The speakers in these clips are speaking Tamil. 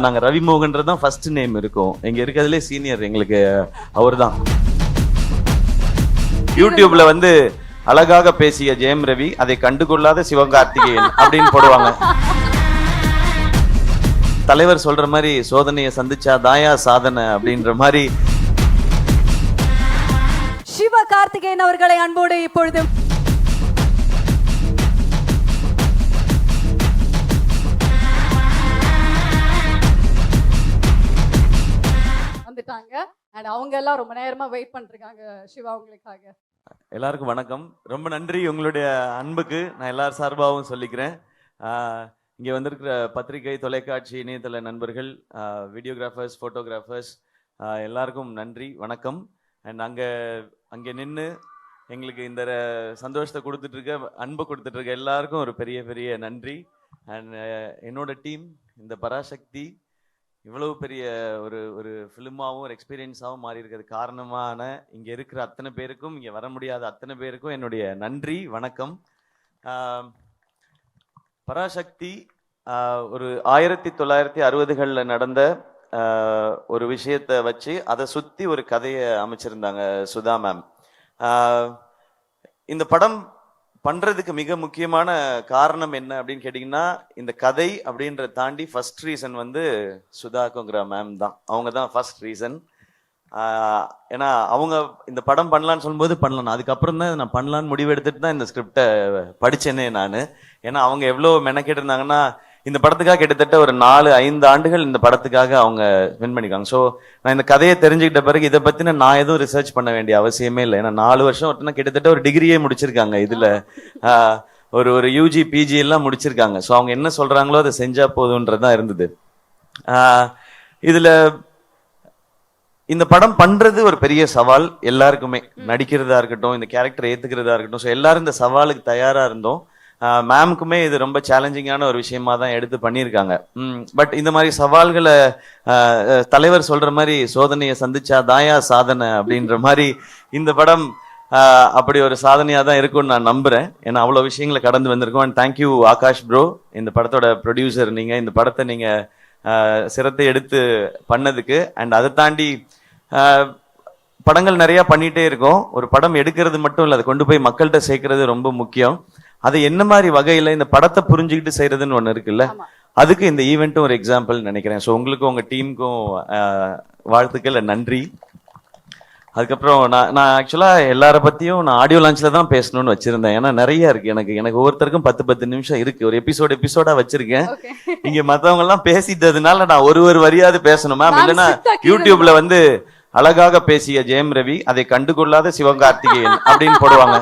நாங்க ரவிமோகன்றது தான் ஃபர்ஸ்ட் நேம் இருக்கும். இங்க இருக்கிறதுலே சீனியர் எங்களுக்கு அவர் தான். யூடியூப்ல வந்து அழகாக பேசிய ஜெயம் ரவி, அதை கண்டுகொள்ளாத சிவகார்த்திகேயன் அப்படின்னு போடுவாங்க. தலைவர் சொல்ற மாதிரி சோதனையை சந்திச்சா தாயா சாதனை அப்படின்ற மாதிரி. சிவகார்த்திகேயன் அவர்களை அன்போடு இப்பொழுது வந்துட்டாங்க. அண்ட் அவங்க எல்லாம் ரொம்ப நேரமா வெயிட் பண்ணிருக்காங்க சிவா உங்களுக்காக. எல்லாருக்கும் வணக்கம். ரொம்ப நன்றி உங்களுடைய அன்புக்கு நான் எல்லார் சார்பாகவும் சொல்லிக்கிறேன். இங்கே வந்திருக்கிற பத்திரிகை, தொலைக்காட்சி, இணையதள நண்பர்கள், வீடியோகிராஃபர்ஸ், ஃபோட்டோகிராஃபர்ஸ் எல்லாருக்கும் நன்றி, வணக்கம். அண்ட் அங்கே நின்று எங்களுக்கு இந்த சந்தோஷத்தை கொடுத்துட்ருக்க, அன்பை கொடுத்துட்ருக்க எல்லாருக்கும் ஒரு பெரிய பெரிய நன்றி. அண்ட் என்னோட டீம், இந்த பராசக்தி இவ்வளவு பெரிய ஒரு ஃபிலிமாகவும் ஒரு எக்ஸ்பீரியன்ஸாகவும் மாறி இருக்கிறது காரணமான இங்கே இருக்கிற அத்தனை பேருக்கும், இங்கே வர முடியாத அத்தனை பேருக்கும் என்னுடைய நன்றி, வணக்கம். பராசக்தி ஒரு 1960களில் நடந்த ஒரு விஷயத்தை வச்சு அதை சுற்றி ஒரு கதையை அமைச்சிருந்தாங்க சுதா மேம். இந்த படம் பண்றதுக்கு மிக முக்கியமான காரணம் என்ன அப்படின்னு கேட்டிங்கன்னா, இந்த கதை அப்படின்ற தாண்டி ஃபர்ஸ்ட் ரீசன் வந்து சுதாக்குங்கிற மேம் தான். அவங்க தான் ஃபர்ஸ்ட் ரீசன். ஏன்னா அவங்க இந்த படம் பண்ணலான்னு சொல்லும்போது பண்ணலாம், அதுக்கப்புறம் தான் நான் பண்ணலான்னு முடிவெடுத்துட்டு தான் இந்த ஸ்கிரிப்டை படித்தேனே நான். ஏன்னா அவங்க எவ்வளோ மெனக்கெட்டு இருந்தாங்கன்னா, இந்த படத்துக்காக கிட்டத்தட்ட ஒரு 4-5 ஆண்டுகள் இந்த படத்துக்காக அவங்க ஸ்பெண்ட் பண்ணிக்காங்க. ஸோ நான் இந்த கதையை தெரிஞ்சுக்கிட்ட பிறகு இதை பற்றின நான் எதுவும் ரிசர்ச் பண்ண வேண்டிய அவசியமே இல்லை. ஏன்னா 4 வருஷம் ஒருத்தனா கிட்டத்தட்ட ஒரு டிகிரியே முடிச்சிருக்காங்க, இதில் ஒரு யூஜி பிஜி எல்லாம் முடிச்சிருக்காங்க. ஸோ அவங்க என்ன சொல்கிறாங்களோ அதை செஞ்சால் போதுன்றதான் இருந்தது. இதில் இந்த படம் பண்ணுறது ஒரு பெரிய சவால் எல்லாருக்குமே, நடிக்கிறதா இருக்கட்டும், இந்த கேரக்டரை ஏற்றுக்கிறதா இருக்கட்டும். ஸோ எல்லாரும் இந்த சவாலுக்கு தயாராக இருந்தோம். மேமுக்குமே இது ரொம்ப சேலஞ்சிங்கான ஒரு விஷயமா தான் எடுத்து பண்ணியிருக்காங்க. பட் இந்த மாதிரி சவால்களை தலைவர் சொல்ற மாதிரி சோதனையை சந்திச்சா தாயா சாதனை அப்படின்ற மாதிரி இந்த படம் அப்படி ஒரு சாதனையாக தான் இருக்கும்னு நான் நம்புறேன். ஏன்னா அவ்வளோ விஷயங்களை கடந்து வந்திருக்கோம். அண்ட் தேங்க்யூ ஆகாஷ் ப்ரோ, இந்த படத்தோட ப்ரொடியூசர் நீங்கள், இந்த படத்தை நீங்கள் சிரத்தை எடுத்து பண்ணதுக்கு. அண்ட் அதை தாண்டி படங்கள் நிறையா பண்ணிகிட்டே இருக்கோம். ஒரு படம் எடுக்கிறது மட்டும் இல்லை, அதை கொண்டு போய் மக்கள்கிட்ட சேர்க்கறது ரொம்ப முக்கியம். அது என்ன மாதிரி வகையில் இந்த படத்தை புரிஞ்சுக்கிட்டு செய்யறதுன்னு ஒன்று இருக்குல்ல, அதுக்கு இந்த ஈவெண்ட்டும் ஒரு எக்ஸாம்பிள் நினைக்கிறேன். ஸோ உங்களுக்கும் உங்கள் டீமுக்கும் வாழ்த்துக்கள், நன்றி. அதுக்கப்புறம் நான் ஆக்சுவலாக எல்லாரை பற்றியும் நான் ஆடியோ லான்ச்சில் தான் பேசணும்னு வச்சுருந்தேன். ஏன்னா நிறைய இருக்குது, எனக்கு ஒவ்வொருத்தருக்கும் 10 நிமிஷம் இருக்குது. ஒரு எபிசோடாக வச்சுருக்கேன். இங்கே மற்றவங்கெல்லாம் பேசிட்டதுனால நான் ஒரு வரியாவது பேசணும் மேம். இல்லைன்னா யூடியூப்ல வந்து அழகாக பேசிய ஜெயம் ரவி, அதை கண்டுகொள்ளாத சிவகார்த்திகேயன் அப்படின்னு போடுவாங்க.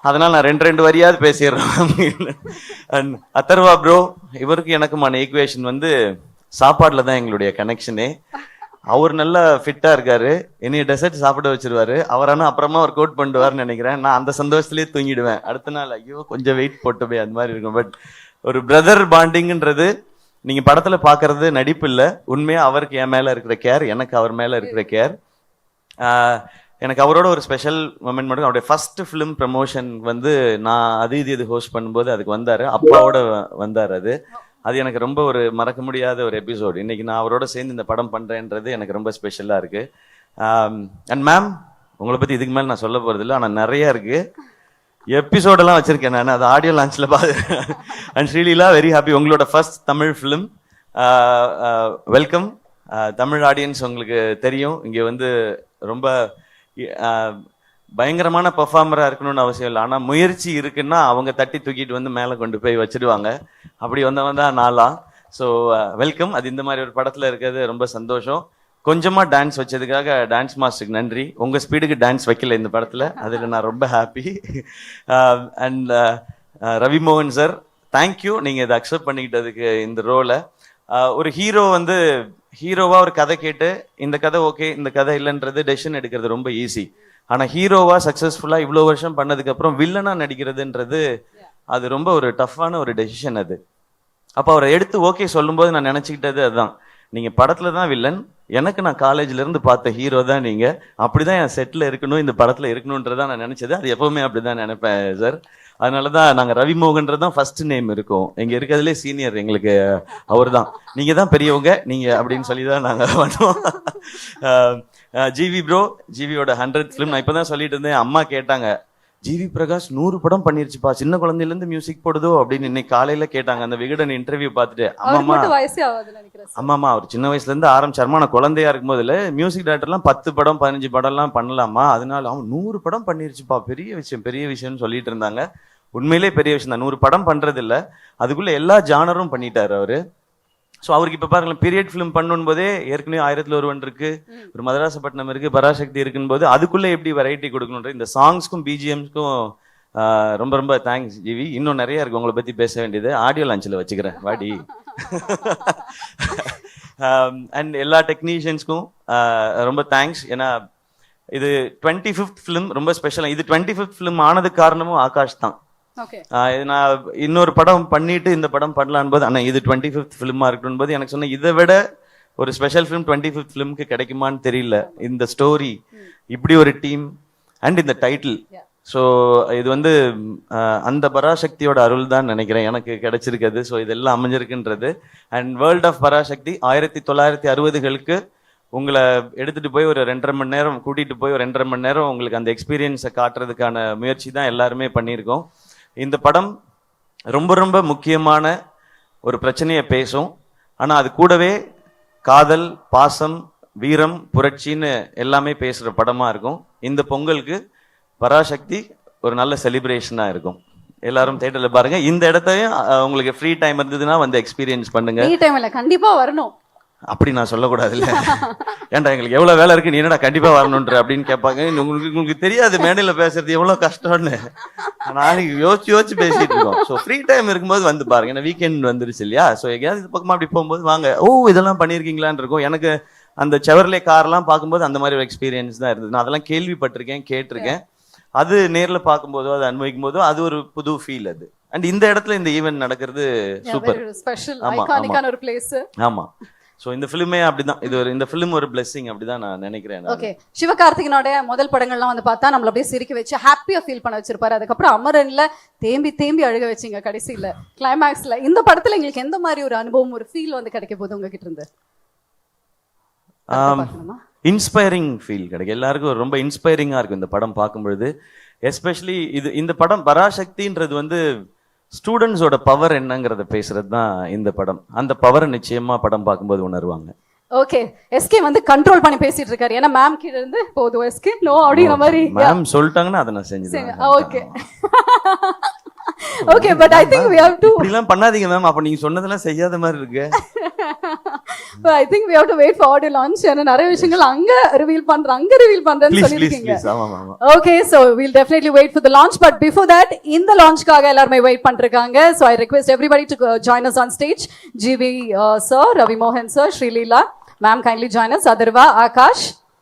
அதனால நான் 2 வரியாவது பேசிடுறேன். அத்தர்வா ப்ரோ, இவருக்கு எனக்குமான ஈக்குவேஷன் வந்து சாப்பாடுல தான் எங்களுடைய கனெக்ஷனே. அவர் நல்லா ஃபிட்டா இருக்காரு, என்னைய டெசர்ட் சாப்பிட வச்சிருவாரு. அவரானா அப்புறமா ஒர்க் அவுட் பண்ணுவார்னு நினைக்கிறேன். நான் அந்த சந்தோஷத்துலேயே தூங்கிடுவேன். அடுத்த நாள் ஐயோ கொஞ்சம் வெயிட் போட்டுமே அந்த மாதிரி இருக்கும். பட் ஒரு பிரதர் பாண்டிங்ன்றது நீங்க படத்துல பாக்குறது நடிப்பு இல்லை, உண்மையா அவருக்கு என் மேல இருக்கிற கேர், எனக்கு அவர் மேல இருக்கிற கேர். எனக்கு அவரோட ஒரு ஸ்பெஷல் மொமெண்ட் மட்டும், அவருடைய ஃபர்ஸ்ட் ஃபிலிம் ப்ரமோஷன் வந்து நான் இது ஹோஸ்ட் பண்ணும்போது அதுக்கு வந்தார், அப்பாவோட வந்தார். அது எனக்கு ரொம்ப ஒரு மறக்க முடியாத ஒரு எபிசோடு. இன்னைக்கு நான் அவரோட சேர்ந்து இந்த படம் பண்ணுறேன்றது எனக்கு ரொம்ப ஸ்பெஷலாக இருக்கு. அண்ட் மேம், உங்களை பற்றி இதுக்கு மேலே நான் சொல்ல போகிறது இல்லை, ஆனால் நிறையா இருக்கு. எபிசோடெல்லாம் வச்சிருக்கேன் நான், அது ஆடியோ லான்ச்சில் பார்த்து. அண்ட் ஸ்ரீலீலா, வெரி ஹாப்பி, உங்களோட first Tamil film. Welcome. Tamil audience உங்களுக்கு தெரியும், இங்கே வந்து ரொம்ப பயங்கரமான பெர்ஃபார்மராக இருக்கணும்னு அவசியம் இல்லை, ஆனால் முயற்சி இருக்குன்னா அவங்க தட்டி தூக்கிட்டு வந்து மேலே கொண்டு போய் வச்சிடுவாங்க. அப்படி வந்தவன் தான் நாளாக. So welcome. அது இந்த மாதிரி ஒரு படத்தில் இருக்கிறது ரொம்ப சந்தோஷம். கொஞ்சமாக டான்ஸ் வச்சதுக்காக டான்ஸ் மாஸ்டருக்கு நன்றி. உங்கள் ஸ்பீடுக்கு டான்ஸ் வைக்கல இந்த படத்தில், அதில் நான் ரொம்ப happy. And Ravi Mohan sir, thank you, நீங்கள் இதை அக்செப்ட் பண்ணிக்கிட்டதுக்கு இந்த ரோலை. ஒரு ஹீரோ வந்து ஹீரோவா ஒரு கதை கேட்டு இந்த கதை ஓகே, இந்த கதை இல்லைன்றது டெசிஷன் எடுக்கிறது ரொம்ப ஈஸி. ஆனால் ஹீரோவா சக்ஸஸ்ஃபுல்லாக இவ்வளோ வருஷம் பண்ணதுக்கு அப்புறம் வில்லனா நடிக்கிறதுன்றது அது ரொம்ப ஒரு டஃப்பான ஒரு டெசிஷன் அது. அப்போ அவரை எடுத்து ஓகே சொல்லும்போது நான் நினச்சிக்கிட்டது அதுதான், நீங்கள் படத்தில் தான் வில்லன், எனக்கு நான் காலேஜ்ல இருந்து பார்த்த ஹீரோ தான் நீங்க. அப்படிதான் என் செட்ல இருக்கணும், இந்த படத்துல இருக்கணும்ன்றதான் நான் நினைச்சது. அது எப்பவுமே அப்படிதான் நினைப்பேன் சார். அதனாலதான் நாங்க ரவிமோகன்றது தான் ஃபர்ஸ்ட் நேம் இருக்கும். இங்க இருக்கிறதுலே சீனியர் எங்களுக்கு அவர் தான். நீங்க தான் பெரியவங்க நீங்க அப்படின்னு சொல்லி தான் நாங்க பண்ணுவோம். ஜிவி ப்ரோ, ஜிவியோட 100th ஃபிலிம். நான் இப்பதான் சொல்லிட்டு இருந்தேன், அம்மா கேட்டாங்க, ஜிவி பிரகாஷ் 100 படம் பண்ணிருச்சுப்பா, சின்ன குழந்தையில இருந்து மியூசிக் போடுதோ அப்படின்னு இன்னைக்கு காலையில கேட்டாங்க. அந்த விகடன் இன்டர்வியூ பார்த்துட்டு, அவருக்கு மட்டும் வயசே ஆகாதுன்னு நினைக்கிறேன் சார். அம்மாமா அவர் சின்ன வயசுல இருந்து ஆரம்பிச்சாருமா, நான் குழந்தையா இருக்கும்போதுல மியூசிக் டைரக்டர்லாம் 10 படம் 15 படம் எல்லாம் பண்ணலாமா, அதனால அவன் 100 படம் பண்ணிருச்சுப்பா, பெரிய விஷயம் பெரிய விஷயம்னு சொல்லிட்டு இருந்தாங்க. உண்மையிலே பெரிய விஷயம் தான். 100 படம் பண்றது இல்ல, அதுக்குள்ள எல்லா ஜானரும் பண்ணிட்டாரு அவரு. ஸோ அவருக்கு இப்ப பாருங்களேன், பீரியட் ஃபிலிம் பண்ணும் போதே ஏற்கனவே 1001 இருக்கு, ஒரு மதராசப்பட்டினம் இருக்கு, பராசக்தி இருக்குன்னு போது அதுக்குள்ள எப்படி வெரைட்டி கொடுக்கணுன்ற இந்த சாங்ஸ்க்கும் பிஜிஎம்ஸ்க்கும் ரொம்ப ரொம்ப தேங்க்ஸ் ஜிவி. இன்னும் நிறைய இருக்கு உங்களை பத்தி பேச வேண்டியது. ஆடியோ லான்ச்சில் வச்சுக்கிறேன் வாடி. அண்ட் எல்லா டெக்னீஷியன்ஸ்க்கும் ரொம்ப தேங்க்ஸ். ஏன்னா இது 25th ஃபிலிம், ரொம்ப ஸ்பெஷலாக. இது 25th ஃபிலிம் ஆனதுக்கு காரணமும் ஆகாஷ் தான். நான் இன்னொரு படம் பண்ணிட்டு இந்த படம் பண்ணலான் போது, ஆனா இது 25th ஃபிலிமா இருக்கணும் போது எனக்கு சொன்ன, இதை விட ஒரு ஸ்பெஷல் ஃபிலிம் 25th ஃபிலிம்க்கு கிடைக்குமான்னு தெரியல. இந்த ஸ்டோரி, இப்படி ஒரு டீம் அண்ட் இந்த டைட்டில். ஸோ இது வந்து அந்த பராசக்தியோட அருள் தான் நினைக்கிறேன் எனக்கு கிடைச்சிருக்குது. ஸோ இதெல்லாம் அமைஞ்சிருக்குன்றது. அண்ட் வேர்ல்ட் ஆஃப் பராசக்தி 1960களுக்கு உங்களை எடுத்துட்டு போய் ஒரு 2.5 மணி நேரம் கூட்டிட்டு போய் ஒரு 2.5 மணி நேரம் உங்களுக்கு அந்த எக்ஸ்பீரியன்ஸை காட்டுறதுக்கான முயற்சி தான் எல்லாருமே பண்ணியிருக்கோம். இந்த படம் ரொம்ப ரொம்ப முக்கியமான ஒரு பிரச்சனையை பேசும். ஆனா அது கூடவே காதல், பாசம், வீரம், புரட்சின்னு எல்லாமே பேசுற படமா இருக்கும். இந்த பொங்கலுக்கு பராசக்தி ஒரு நல்ல செலிப்ரேஷனா இருக்கும். எல்லாரும் தியேட்டர்ல பாருங்க. இந்த இடத்தையும் உங்களுக்கு ஃப்ரீ டைம் இருந்ததுன்னா வந்து எக்ஸ்பீரியன்ஸ் பண்ணுங்க. ஃப்ரீ டைம்ல கண்டிப்பா வரணும். அப்படி நான் சொல்லக்கூடாது இல்ல. ஏன்டா எங்களுக்கு எவ்வளவு வேலை இருக்கு, நீ என்னடா கண்டிப்பா வரணுன்ற அப்படின்னு கேட்பாங்க. உங்களுக்கு தெரியாது மேடையில பேசுறது எவ்வளவு கஷ்டம்னு. நாளைக்கு யோசிச்சு பேசிட்டு இருக்கோம். ஸோ ஃப்ரீ டைம் இருக்கும்போது வந்து பாருங்க. ஏன்னா வீக்கெண்ட் வந்துருச்சு இல்லையா. ஸோ எங்கேயாவது இது பக்கமா அப்படி போகும்போது வாங்க, ஓ இதெல்லாம் பண்ணியிருக்கீங்களான்னு இருக்கும். எனக்கு அந்த செவர்லே கார்லாம் பார்க்கும்போது அந்த மாதிரி ஒரு எக்ஸ்பீரியன்ஸ் தான் இருந்தது. நான் அதெல்லாம் கேள்விப்பட்டிருக்கேன், கேட்டிருக்கேன். அது நேர்ல பார்க்கும்போதோ அது அனுபவிக்கும் போதோ அது ஒரு புது ஃபீல் அது. அண்ட் இந்த இடத்துல இந்த ஈவென்ட் நடக்கிறது சூப்பர் ஸ்பெஷல் ஐகானிக்கான ஒரு பிளேஸ். ஆமா. சோ இந்த ஃபிலிமே அப்படிதான். இது ஒரு இந்த ஃபிலிம் ஒரு பிளெஸிங் அப்படிதான் நான் நினைக்கிறேன். ஓகே, சிவகார்த்திகனோட முதல் படங்கள்லாம் வந்து பார்த்தா நம்மள அப்படியே சிரிக்க வச்சு ஹாப்பியா ஃபீல் பண்ண வச்சிருப்பாரு. அதுக்கப்புறம் அமரன்ல தேம்பி தேம்பி அழுக வச்சிங்க கடைசியில கிளைமேக்ஸ்ல. இந்த படத்துல உங்களுக்கு எந்த மாதிரி ஒரு அனுபவம், ஒரு ஃபீல் வந்து கிடைக்க போகுது உங்ககிட்ட இருந்து? இன்ஸ்பைரிங் ஃபீல் கிடைக்கும். எல்லாருக்கும் ரொம்ப இன்ஸ்பைரிங்கா இருக்கும் இந்த படம் பார்க்கும்பொழுது. எஸ்பெஷலி இந்த படம் பராசக்தின்றது வந்து ஸ்டூடெண்ட்ஸோட பவர் என்னங்கிறத பேசுறது தான் இந்த படம். அந்த பவரை நிச்சயமா படம் பார்க்கும்போது உணர்வாங்க. ஓகே, எஸ்கே வந்து கண்ட்ரோல் பண்ணி பேசிட்டு இருக்காரு. ஏன்னா மேம் கீழ இருந்து போதும் எஸ்கே நோ அப்படிங்கிற மாதிரி மேம் சொல்லிட்டாங்கன்னா அதை நான் செஞ்சுடுவேன். Okay okay, but I think we have to இப்படிலாம் பண்ணாதீங்க மேம். அப்ப நீங்க சொன்னதெல்லாம் செய்யாத மாதிரி இருக்கு. But I think we have to wait for audio launch. ஏன்னா நிறைய விஷயங்கள் அங்க ரிவீல் பண்றேன்னு சொல்லிருக்கீங்க. Okay, so we'll definitely wait for the launch. But before that, இந்த launchக்காக எல்லாரும் வெயிட் பண்றாங்க. So I request everybody to join us on stage. GV sir, Ravi Mohan sir, Sri Leela ma'am, kindly join us. Adarva, Akash.